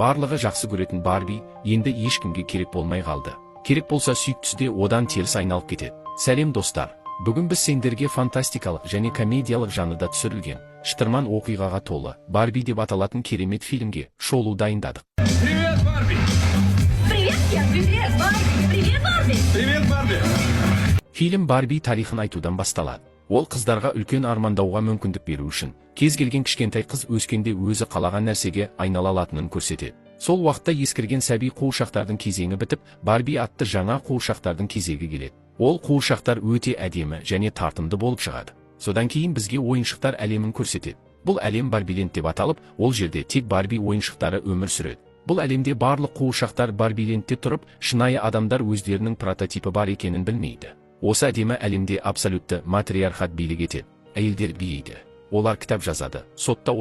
Барлығы жақсы көретін Барби енді ешкімге керек болмай қалды. Керек болса сүйіктісі де одан теріс айналып кетеді. Сәлем достар. Бүгін біз сендерге фантастикалық және комедиялық жанрда түсірілген, шытырман оқиғаға толы Барби деп аталатын керемет фильмге шолу дайындадық. Привет, Барби! Привет, Кен! Привет, Барби! Привет, Барби! Привет, Барби! Фильм Барби тарихын айтудан басталады. Ол қыздарға үлкен армандауға мүмкіндік беру үшін, кез келген кішкентай қыз өскенде өзі қалаған нәрсеге айнала алатынын көрсетеді. Сол уақытта ескірген сәби қуыршақтардың кезеңі бітіп, Барби атты жаңа қуыршақтардың кезегі келеді. Ол қуыршақтар өте әдемі және тартымды болып шығады. Содан кейін бізге ойыншықтар әлемін көрсетеді. Бұл әлем Барбиленд деп аталып, ол жерде тек Барби ойыншықтары өмір сүреді. Бұл әлемде барлық қуыршақтар Барбилендте тұрып, шынайы адамдар өздерінің прототипі бар екенін білмейді. Осы әдемі әлемде абсолютті матриархат билік етеді. Әйелдер билейді. Олар кітап жазады, сотта